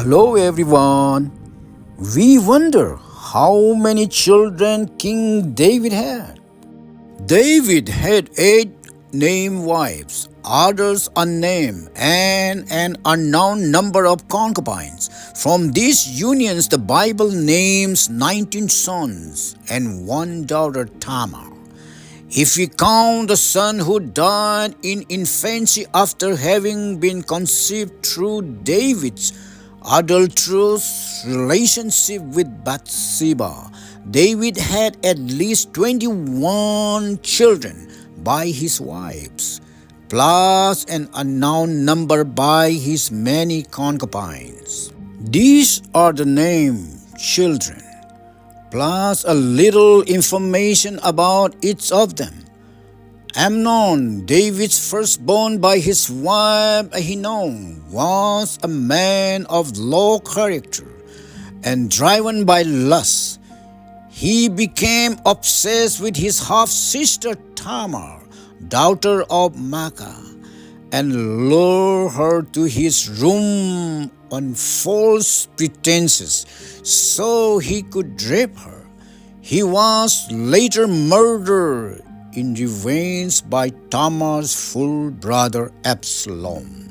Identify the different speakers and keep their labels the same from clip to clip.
Speaker 1: Hello everyone. We wonder how many children King David had. David had 8 named wives, others unnamed, and an unknown number of concubines. From these unions, the Bible names 19 sons and 1 daughter Tamar. If we count the son who died in infancy after having been conceived through David's adulterous relationship with Bathsheba, David had at least 21 children by his wives, plus an unknown number by his many concubines. These are the named children, plus a little information about each of them. Amnon, David's firstborn by his wife Ahinoam, was a man of low character and driven by lust. He became obsessed with his half-sister Tamar, daughter of Maacah, and lured her to his room on false pretenses so he could rape her. He was later murdered in revenge by Tamar's full brother Absalom.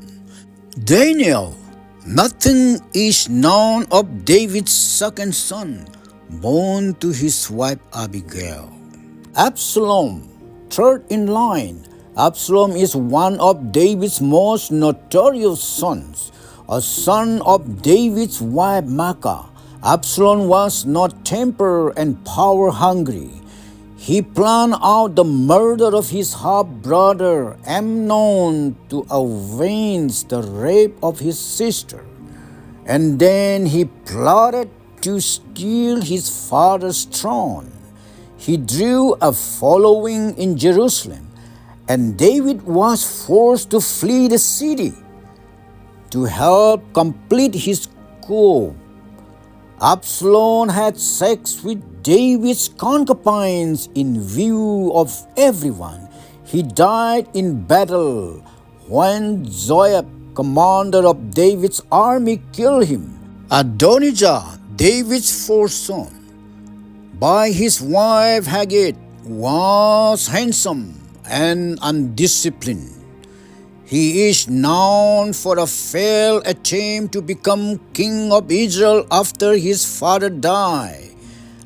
Speaker 1: Daniel. Nothing is known of David's second son, born to his wife Abigail. Absalom, third in line. Absalom is one of David's most notorious sons, a son of David's wife Maacah. Absalom was not temper and power hungry. He planned out the murder of his half-brother Amnon to avenge the rape of his sister. And then he plotted to steal his father's throne. He drew a following in Jerusalem, and David was forced to flee the city. To help complete his coup, Absalom had sex with David's concubines in view of everyone. He died in battle when Joab, commander of David's army, killed him. Adonijah, David's fourth son, by his wife Haggith, was handsome and undisciplined. He is known for a failed attempt to become king of Israel after his father died.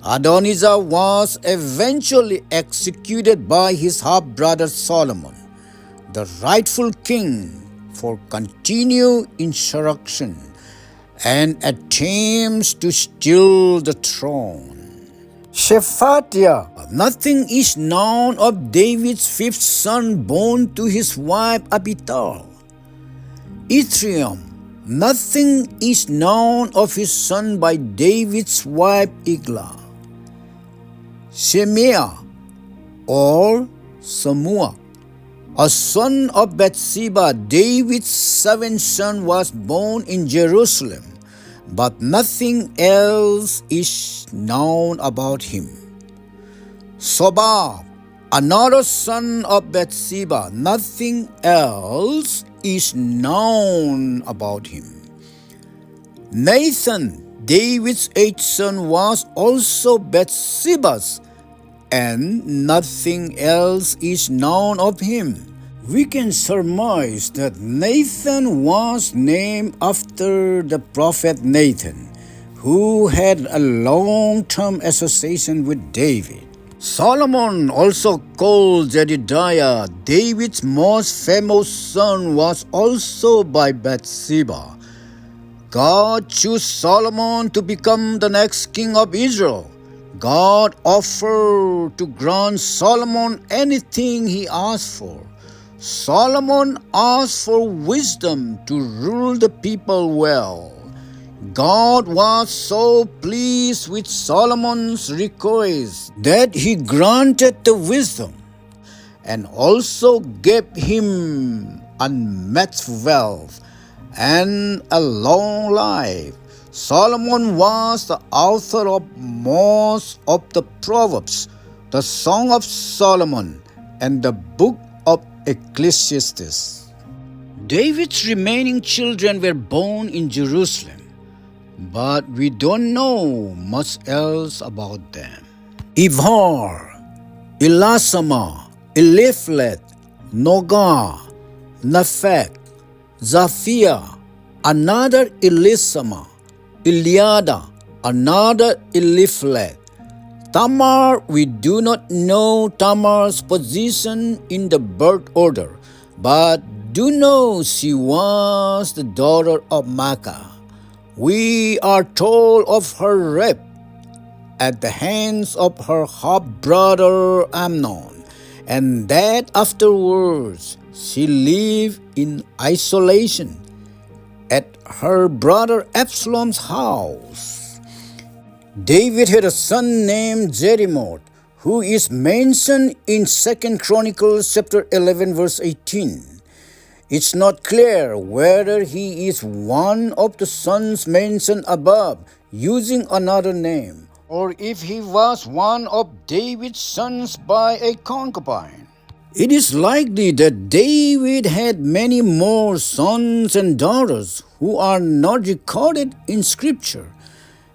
Speaker 1: Adonijah was eventually executed by his half-brother Solomon, the rightful king, for continued insurrection and attempts to steal the throne. Shephatiah. Nothing is known of David's fifth son born to his wife Abital. Ithream. Nothing is known of his son by David's wife Eglah. Shemaiah or Samua, a son of Bathsheba, David's seventh son, was born in Jerusalem, but nothing else is known about him. Sobab, another son of Bathsheba, nothing else is known about him. Nathan, David's eighth son, was also Bathsheba's, and nothing else is known of him. We can surmise that Nathan was named after the prophet Nathan, who had a long-term association with David. Solomon, also called Jedediah, David's most famous son, was also by Bathsheba. God chose Solomon to become the next king of Israel. God offered to grant Solomon anything he asked for. Solomon asked for wisdom to rule the people well. God was so pleased with Solomon's request that he granted the wisdom and also gave him unmatched wealth and a long life. Solomon was the author of most of the Proverbs, the Song of Solomon, and the book of Ecclesiastes. David's remaining children were born in Jerusalem, but we don't know much else about them. Ibhar, Elisama, Eliphalet, Nogah, Nepheg, Zaphia, another Elisama, Eliada, another Eliphalet. Tamar, we do not know Tamar's position in the birth order, but do know she was the daughter of Maacah. We are told of her rape at the hands of her half-brother Amnon, and that afterwards she lived in isolation at her brother Absalom's house. David had a son named Jerimoth, who is mentioned in 2 Chronicles chapter 11 verse 18. It's not clear whether he is one of the sons mentioned above using another name, or if he was one of David's sons by a concubine. It is likely that David had many more sons and daughters who are not recorded in Scripture,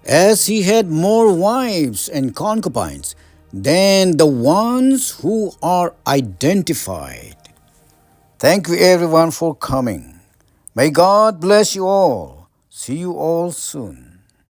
Speaker 1: as he had more wives and concubines than the ones who are identified. Thank you everyone for coming. May God bless you all. See you all soon.